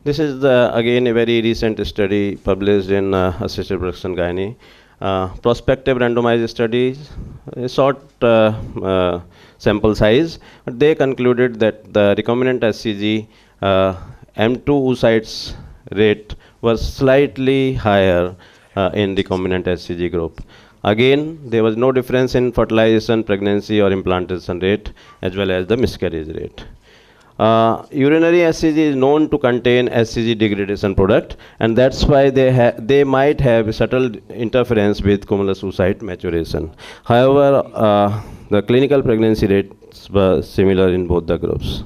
This is again a very recent study published in Assisted Reproduction Gynae. Prospective randomized studies, a short sample size, but they concluded that the recombinant HCG M2 oocytes rate was slightly higher in recombinant HCG group. Again, there was no difference in fertilization, pregnancy, or implantation rate, as well as the miscarriage rate. Urinary HCG is known to contain HCG degradation product, and that's why they might have subtle interference with cumulus oocyte maturation. However, the clinical pregnancy rates were similar in both the groups.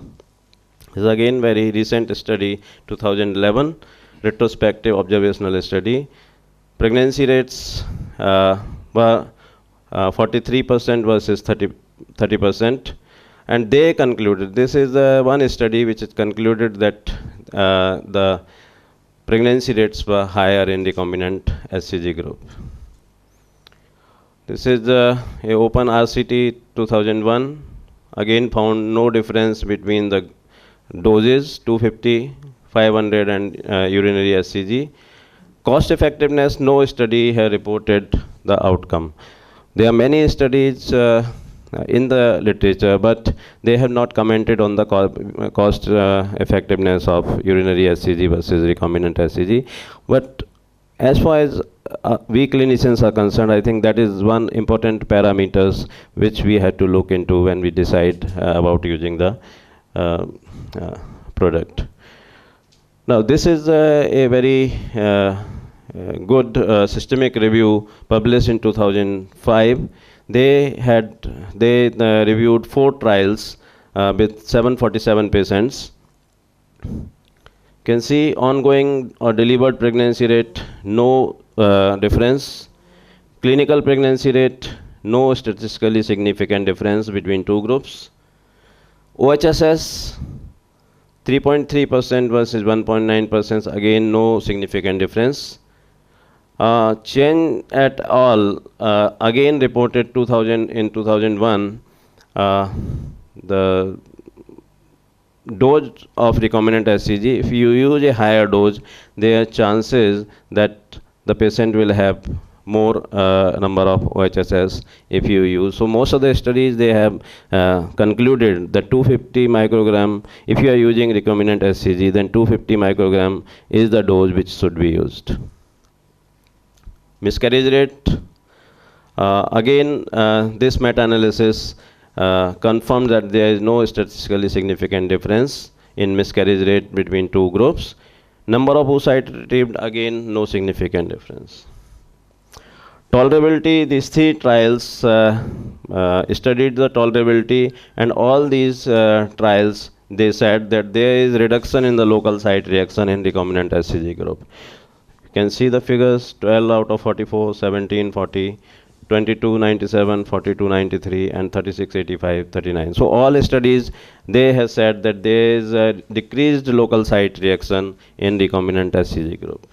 This is again very recent study, 2011, retrospective observational study. Pregnancy rates were 43% versus 30%. And they concluded, this is one study which has concluded that the pregnancy rates were higher in recombinant HCG group. This is a open RCT 2001. Again found no difference between the doses 250, 500 and urinary HCG. Cost effectiveness, no study has reported the outcome. There are many studies in the literature, but they have not commented on the cost effectiveness of urinary HCG versus recombinant HCG. But as far as we clinicians are concerned, I think that is one important parameters which we had to look into when we decide about using the product. Now, this is a very good systemic review published in 2005. They reviewed 4 trials with 747 patients. You can see ongoing or delivered pregnancy rate, no difference. Clinical pregnancy rate, no statistically significant difference between 2 groups. OHSS, 3.3% versus 1.9%, again no significant difference. Chen et al. Again reported in 2001 the dose of recombinant HCG. If you use a higher dose, there are chances that the patient will have more number of OHSS if you use. So most of the studies, they have concluded that 250 microgram, if you are using recombinant HCG, then 250 microgram is the dose which should be used. Miscarriage rate, again this meta-analysis confirmed that there is no statistically significant difference in miscarriage rate between 2 groups. Number of oocytes retrieved, again no significant difference. Tolerability, these 3 trials studied the tolerability, and all these trials, they said that there is reduction in the local site reaction in recombinant HCG group. You can see the figures, 12 out of 44, 17, 40, 22, 97, 42, 93, and 36, 85, 39. So all studies, they have said that there is a decreased local site reaction in recombinant HCG group.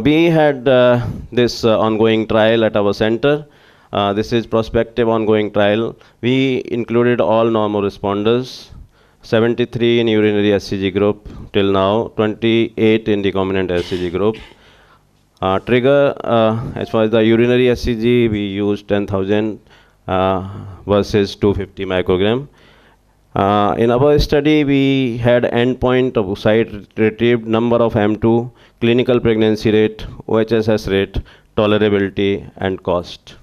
We had this ongoing trial at our center. This is prospective ongoing trial. We included all normal responders, 73 in urinary HCG group till now, 28 in recombinant HCG group. Trigger, as far as the urinary HCG, we used 10,000 versus 250 microgram. In our study, we had endpoint of oocyte retrieved, number of M2, clinical pregnancy rate, OHSS rate, tolerability, and cost.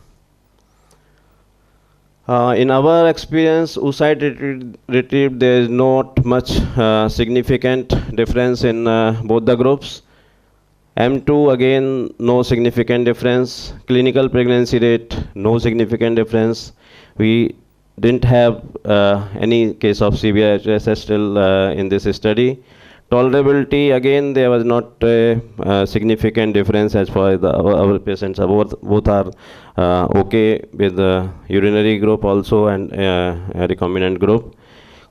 In our experience, oocyte retrieved, there is not much significant difference in both the groups. M2, again, no significant difference. Clinical pregnancy rate, no significant difference. We didn't have any case of severe HSS still in this study. Tolerability, again, there was not a significant difference as far as our patients are both are okay with the urinary group also and recombinant group.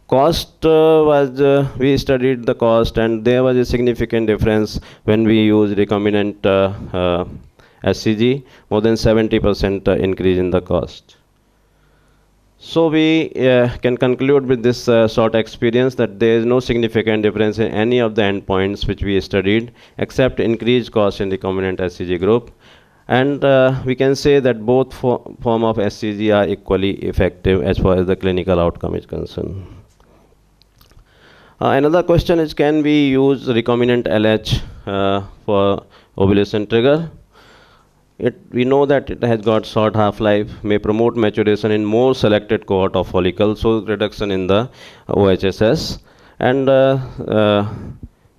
Cost was, we studied the cost, and there was a significant difference when we used recombinant HCG, more than 70% increase in the cost. So we can conclude with this short experience that there is no significant difference in any of the endpoints which we studied except increased cost in recombinant SCG group. And we can say that both form of SCG are equally effective as far as the clinical outcome is concerned. Another question is, can we use recombinant LH for ovulation trigger? We know that it has got short half-life, may promote maturation in more selected cohort of follicles, so reduction in the OHSS, and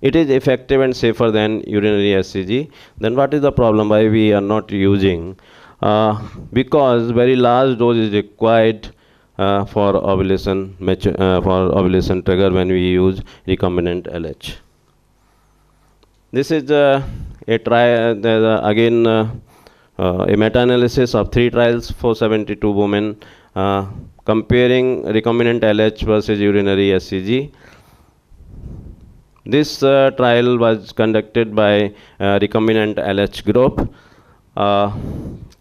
it is effective and safer than urinary SCG. Then what is the problem why we are not using? Because very large dose is required for ovulation trigger when we use recombinant LH. This is a trial, again a meta-analysis of 3 trials, 472 women, comparing recombinant LH versus urinary SCG. This trial was conducted by recombinant LH group.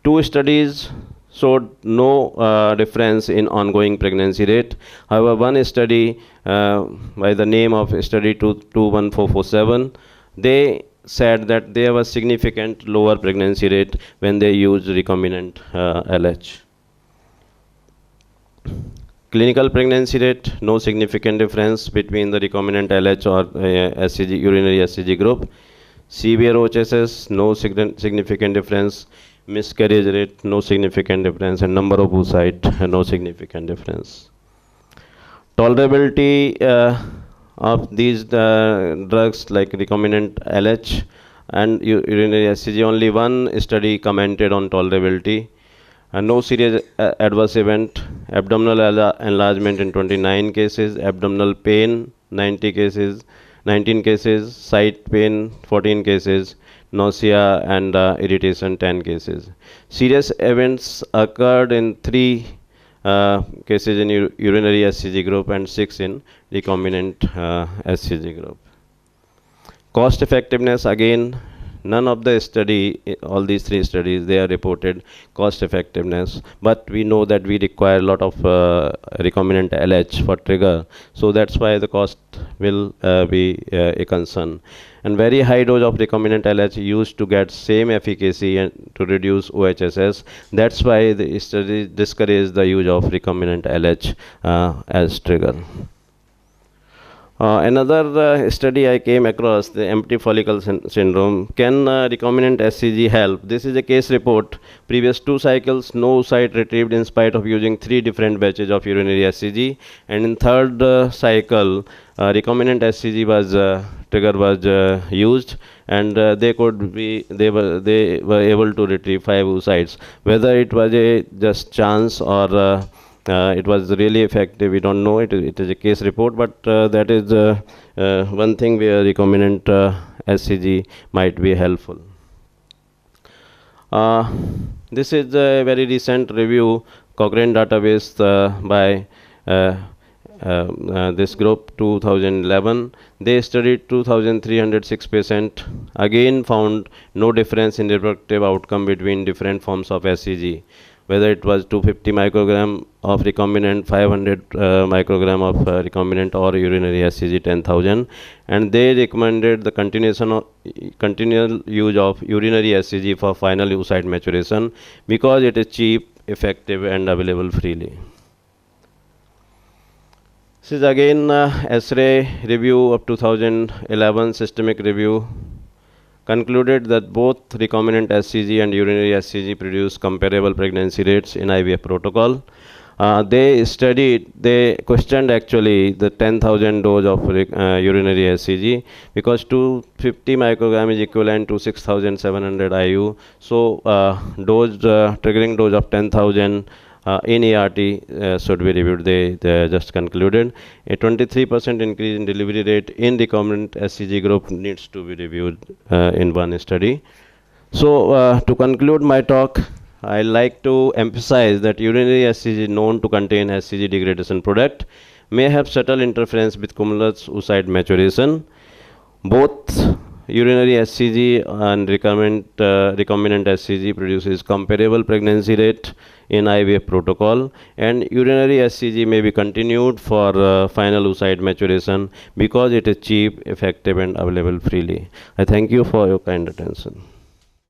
2 studies showed no difference in ongoing pregnancy rate. However, one study by the name of study 21447, they said that there was significant lower pregnancy rate when they used recombinant LH. Clinical pregnancy rate, no significant difference between the recombinant LH or SCG, urinary SCG group. Severe OHSS, no significant difference. Miscarriage rate, no significant difference. And number of oocyte, no significant difference. Tolerability of these drugs like recombinant LH and urinary SCG, only one study commented on tolerability. No serious adverse event. Abdominal enlargement in 29 cases, abdominal pain 19 cases, site pain 14 cases, nausea and irritation 10 cases. Serious events occurred in 3 cases in urinary SCG group and 6 in recombinant SCG group. Cost effectiveness, again, none of the study, all these 3 studies, they are reported cost effectiveness, but we know that we require a lot of recombinant LH for trigger, so that's why the cost will be a concern. And very high dose of recombinant LH used to get same efficacy and to reduce OHSS. That's why the study discourage the use of recombinant LH as trigger. Another study I came across, the empty follicle syndrome. Can recombinant SCG help? This is a case report. Previous 2 cycles, no oocyte retrieved in spite of using 3 different batches of urinary SCG. And in 3rd cycle, recombinant SCG was trigger was used, and they were able to retrieve 5 oocytes. Whether it was a just chance or it was really effective, we don't know. It is a case report, but that is one thing where recombinant SCG might be helpful. This is a very recent review, Cochrane database by this group, 2011. They studied 2,306 patients. Again found no difference in reproductive outcome between different forms of SCG. Whether it was 250 microgram of recombinant, 500 microgram of recombinant, or urinary SCG 10,000, and they recommended the continual use of urinary SCG for final oocyte maturation because it is cheap, effective, and available freely. This is again SRA review of 2011, systemic review. Concluded that both recombinant SCG and urinary SCG produce comparable pregnancy rates in IVF protocol. They questioned actually the 10,000 dose of urinary SCG because 250 microgram is equivalent to 6,700 IU. So triggering dose of 10,000 in ART should be reviewed. They just concluded a 23% increase in delivery rate in recombinant SCG group needs to be reviewed in one study. So to conclude my talk, I like to emphasize that urinary SCG known to contain SCG degradation product may have subtle interference with cumulus oocyte maturation. Both urinary HCG and recombinant HCG produces comparable pregnancy rate in IVF protocol, and urinary HCG may be continued for final oocyte maturation because it is cheap, effective, and available freely. I thank you for your kind attention.